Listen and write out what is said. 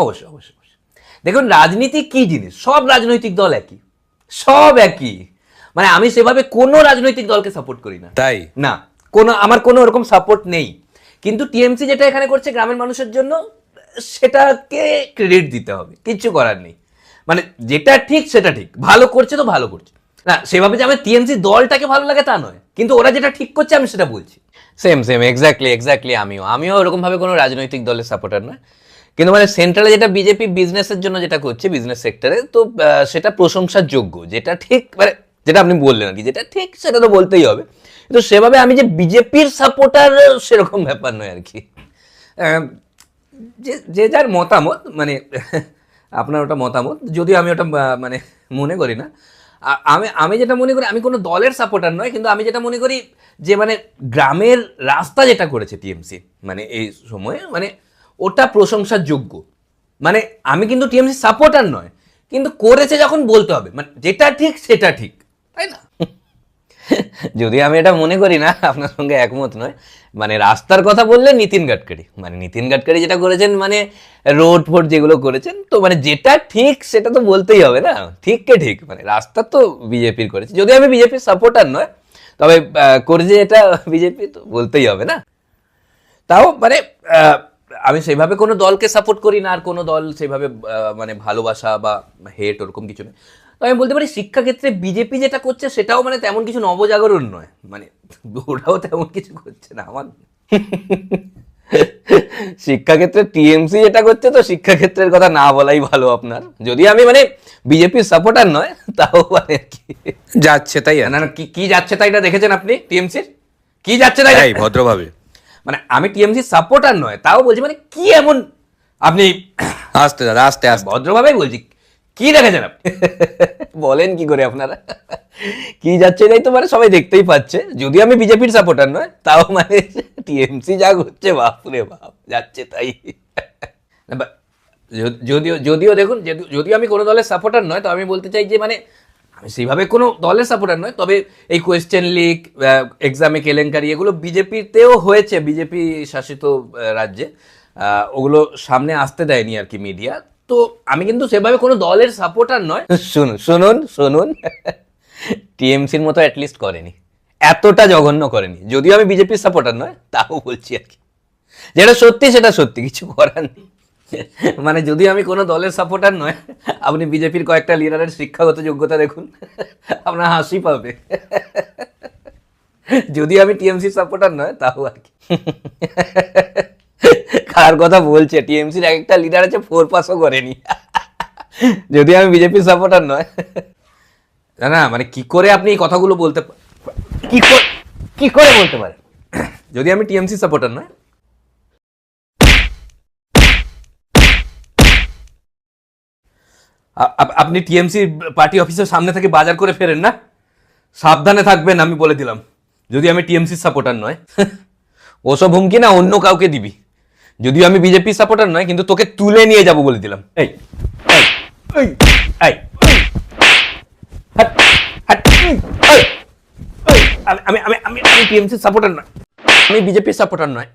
অবশ্যই অবশ্যই অবশ্যই। দেখুন রাজনীতি কি জিনিস, সব রাজনৈতিক দল একই, সব একই। মানে আমি সেভাবে কোনো রাজনৈতিক দলকে সাপোর্ট করি না, তাই না, আমার কোনো ওরকম সাপোর্ট নেই। কিন্তু টিএমসি যেটা এখানে করছে গ্রামের মানুষের জন্য, সেটাকে ক্রেডিট দিতে হবে, কিচ্ছু করার নেই। মানে যেটা ঠিক সেটা ঠিক, ভালো করছে তো ভালো করছে না, সেভাবে যে আমার টিএমসি দলটাকে ভালো লাগে তা নয়, কিন্তু ওরা যেটা ঠিক করছে আমি সেটা বলছি। সেম সেম, এক্স্যাক্টলি আমিও ওরকম ভাবে কোনো রাজনৈতিক দলের সাপোর্টার নয়। কিন্তু মানে সেন্ট্রালে যেটা বিজেপি বিজনেসের জন্য যেটা করছে বিজনেস সেক্টরে, তো সেটা প্রশংসার যোগ্য, যেটা ঠিক, মানে যেটা আপনি বললেন আর কি, যেটা ঠিক সেটা তো বলতেই হবে। কিন্তু সেভাবে আমি যে বিজেপির সাপোর্টার সেরকম ব্যাপার নয় আর কি। যে যে যার মতামত, মানে আপনার ওটা মতামত, যদিও আমি ওটা মানে মনে করি না। আমি আমি যেটা মনে করি, আমি কোনো দলের সাপোর্টার নয়, কিন্তু আমি যেটা মনে করি যে মানে গ্রামের রাস্তা যেটা করেছে টিএমসি মানে এই সময়ে, মানে ওটা প্রশংসার যোগ্য। মানে আমি কিন্তু টিএমসি সাপোর্টার নয়, কিন্তু করেছে যখন বলতে হবে, মানে যেটা ঠিক সেটা ঠিক, তাই না? যদি আমি এটা মনে করি না, আপনার সঙ্গে একমত নয়। মানে রাস্তার কথা বললে নিতিন গাডকারি যেটা করেছেন, মানে রোড ফোড যেগুলো করেছেন, তো মানে যেটা ঠিক সেটা তো বলতেই হবে না, ঠিককে ঠিক। মানে রাস্তা তো বিজেপির করেছে, যদি আমি বিজেপির সাপোর্টার নয়, তবে করেছে এটা বিজেপি, তো বলতেই হবে না। তাও মানে আমি সেইভাবে কোনো দলকে সাপোর্ট করি না, আর কোনো দল সেইভাবে মানে ভালোবাসা বা হেট ওরকম কিছু নেই। তো আমি বলতে পারি শিক্ষাক্ষেত্রে বিজেপি যেটা করছে সেটাও মানে তেমন কিছু নবজাগরণ নয়, মানে ওরাও তেমন কিছু করছে না আমার। শিক্ষাক্ষেত্রে টিএমসি যেটা করছে, তো শিক্ষাক্ষেত্রের কথা না বলাই ভালো আপনার। যদি আমি মানে বিজেপির সাপোর্টার নয়, তাও মানে কি যাচ্ছে তাই না না, কি যাচ্ছে তাইটা দেখেছেন আপনি টিএমসির? কি যাচ্ছে তাই ভদ্রভাবে মানে আমি টিএমসি সাপোর্টার নয়, তাও বলছি মানে কি এমন আপনি, আস্তে দাদা আস্তে আস্তে ভদ্রভাবেই বলছি, কি দেখেছেন আপনি? বলেন কি করে আপনারা কি যাচ্ছে তাই তো মানে সবাই দেখতেই পাচ্ছে। যদি আমি বিজেপির সাপোর্টার নয়, তাও মানে টিএমসি যা করছে, বাপরে বাপ, যাচ্ছে তাই। যদিও দেখুন, যদিও আমি কোনো দলের সাপোর্টার নয়, তো আমি বলতে চাই যে মানে আমি সেইভাবে কোনো দলের সাপোর্টার নয়, তবে এই কোয়েশ্চেন লিক, এক্সামে কেলেঙ্কারি, এগুলো বিজেপিতেও হয়েছে, বিজেপি শাসিত রাজ্যে। ওগুলো সামনে আসতে দেয়নি আর কি মিডিয়া। তো আমি কিন্তু সেভাবে কোনো দলের সাপোর্টার নয়। শুনুন টিএমসির মতো অ্যাটলিস্ট করেনি, এতটা জঘন্য করেনি। যদিও আমি বিজেপির সাপোর্টার নয়, তাও বলছি আর কি, যেটা সত্যি সেটা সত্যি, কিছু করার নেই। মানে যদি আমি কোনো দলের সাপোর্টার নয়, আপনি বিজেপির কয়েকটা লিডারের শিক্ষাগত যোগ্যতা দেখুন, আপনার হাসি পাবে। যদি আমি টিএমসির সাপোর্টার নয়, তাও আর কি। কার কথা বলছে? টিএমসির একটা লিডার আছে 4 পাসও করেনি। যদি আমি বিজেপির সাপোর্টার নয়, না মানে কি করে আপনি এই কথাগুলো বলতে, কি করে বলতে পারেন? যদি আমি টিএমসি সাপোর্টার নয়, আপনি টিএমসি পার্টি অফিসের সামনে থেকে বাজার করে ফেরেন না? সাবধানে থাকবেন, আমি বলে দিলাম। যদি আমি টিএমসির সাপোর্টার নয়, ওসব হুমকি না অন্য কাউকে দিবি। যদিও আমি বিজেপির সাপোর্টার নয়, কিন্তু তোকে তুলে নিয়ে যাব বলে দিলাম। এই এই এই আমি টিএমসির সাপোর্টার নয়, আমি বিজেপির সাপোর্টার নয়।